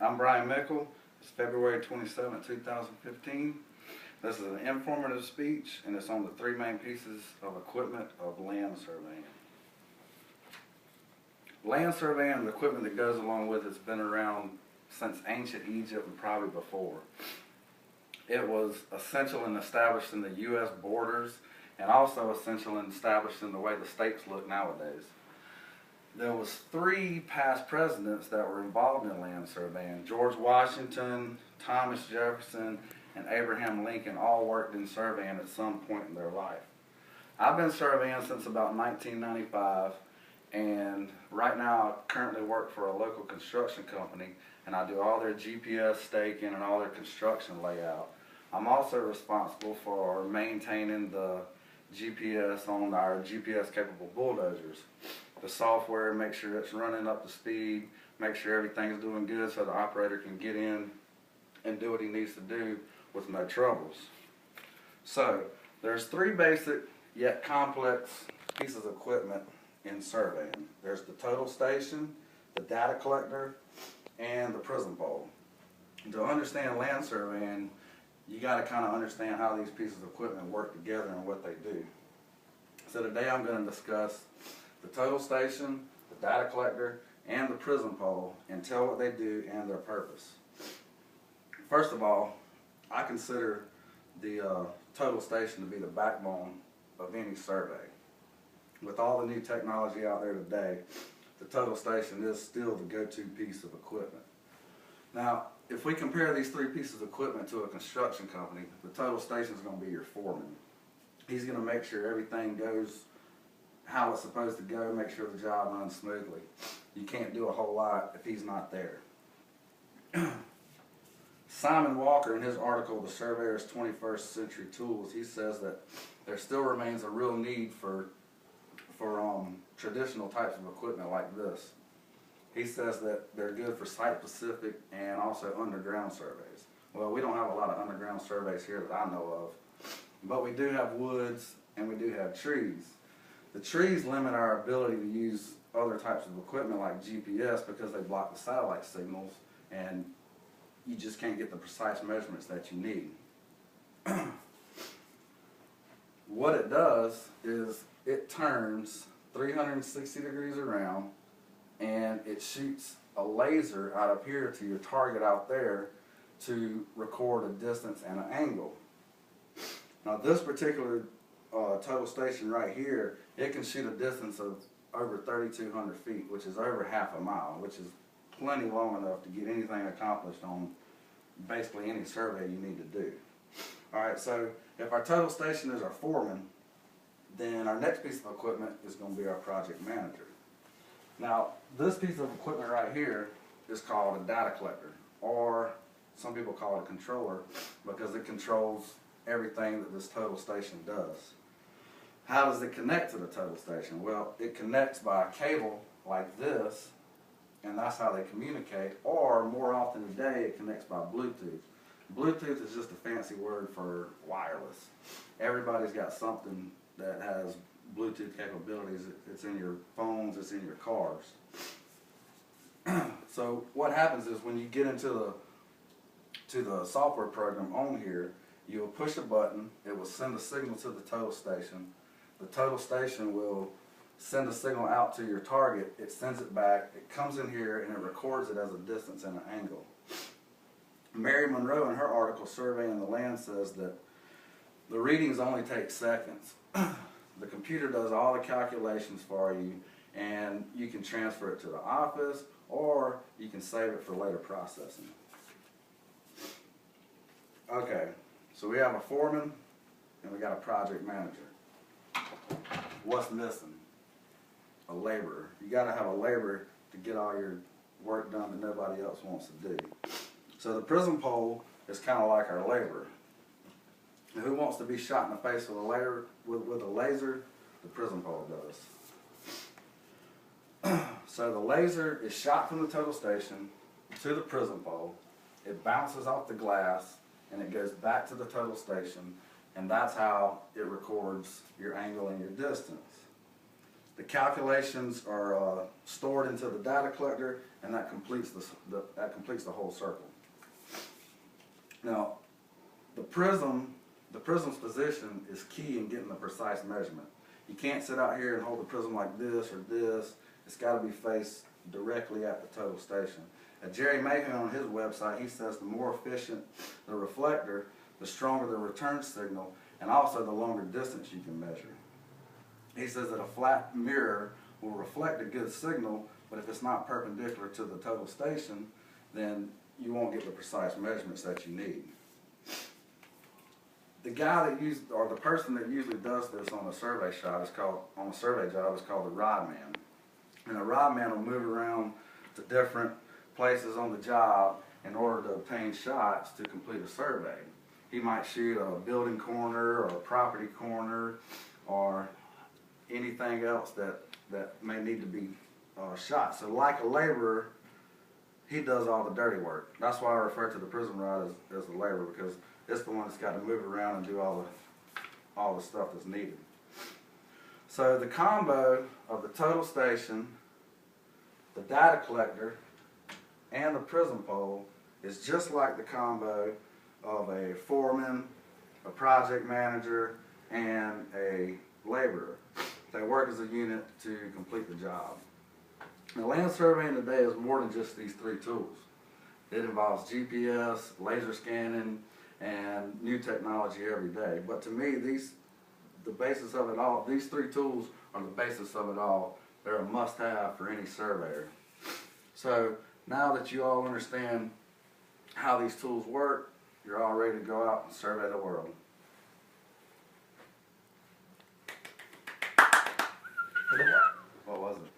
I'm Brian Mickle. It's February 27, 2015. This is an informative speech, and it's on the three main pieces of equipment of land surveying. Land surveying and the equipment that goes along with it has been around since ancient Egypt and probably before. It was essential and established in the U.S. borders, and also essential and established in the way the states look nowadays. There was three past presidents that were involved in land surveying. George Washington, Thomas Jefferson, and Abraham Lincoln all worked in surveying at some point in their life. I've been surveying since about 1995, and right now I currently work for a local construction company, and I do all their GPS staking and all their construction layout. I'm also responsible for maintaining the GPS on our GPS capable bulldozers. The software, make sure it's running up to speed, make sure everything's doing good so the operator can get in and do what he needs to do with no troubles. So there's three basic yet complex pieces of equipment in surveying. There's the total station, the data collector, and the prism pole. To understand land surveying, you got to kind of understand how these pieces of equipment work together and what they do. So today I'm going to discuss the total station, the data collector, and the prism pole, and tell what they do and their purpose. First of all, I consider the total station to be the backbone of any survey. With all the new technology out there today, the total station is still the go-to piece of equipment. Now, if we compare these three pieces of equipment to a construction company, the total station is going to be your foreman. He's going to make sure everything goes how it's supposed to go, make sure the job runs smoothly. You can't do a whole lot if he's not there. Simon Walker, in his article, The Surveyor's 21st Century Tools, he says that there still remains a real need for traditional types of equipment like this. He says that they're good for site-specific and also underground surveys. Well, we don't have a lot of underground surveys here that I know of, but we do have woods and we do have trees. The trees limit our ability to use other types of equipment like GPS because they block the satellite signals and you just can't get the precise measurements that you need. What it does is it turns 360 degrees around and it shoots a laser out up here to your target out there to record a distance and an angle. Now this particular total station right here, it can shoot a distance of over 3,200 feet, which is over half a mile, which is plenty long enough to get anything accomplished on basically any survey you need to do. Alright, so if our total station is our foreman, then our next piece of equipment is going to be our project manager. Now, this piece of equipment right here is called a data collector, or some people call it a controller because it controls everything that this total station does. How does it connect to the total station? Well, it connects by a cable like this, and that's how they communicate, or more often today it connects by Bluetooth. Bluetooth is just a fancy word for wireless. Everybody's got something that has Bluetooth capabilities. It's in your phones, it's in your cars. So what happens is when you get into the software program on here, you will push a button, it will send a signal to the total station. The total station will send a signal out to your target, it sends it back, it comes in here and it records it as a distance and an angle. Mary Monroe in her article Surveying the Land says that the readings only take seconds. The computer does all the calculations for you and you can transfer it to the office or you can save it for later processing. Okay, so we have a foreman and we got a project manager. What's missing? A laborer. You got to have a laborer to get all your work done that nobody else wants to do. So the prism pole is kind of like our laborer. Now, who wants to be shot in the face with a laser? The prism pole does. So the laser is shot from the total station to the prism pole. It bounces off the glass and it goes back to the total station, and that's how it records your angle and your distance. The calculations are stored into the data collector, and that completes the whole circle. Now, the prism's position is key in getting the precise measurement. You can't sit out here and hold the prism like this or this. It's got to be faced directly at the total station. Jerry Mayhew on his website, he says the more efficient the reflector, the stronger the return signal, and also the longer distance you can measure. He says that a flat mirror will reflect a good signal, but if it's not perpendicular to the total station, then you won't get the precise measurements that you need. The guy that the person that usually does this on a survey job is called the rod man. And the rod man will move around to different places on the job in order to obtain shots to complete a survey. He might shoot a building corner or a property corner or anything else that may need to be shot. So like a laborer, he does all the dirty work. That's why I refer to the prism rod as the laborer, because it's the one that's got to move around and do all the stuff that's needed. So the combo of the total station, the data collector, and the prism pole is just like the combo of a foreman, a project manager, and a laborer. They work as a unit to complete the job. Now, land surveying today is more than just these three tools. It involves GPS, laser scanning, and new technology every day. But to me, the basis of it all, these three tools are the basis of it all. They're a must-have for any surveyor. So now that you all understand how these tools work, you're all ready to go out and survey the world. What was it?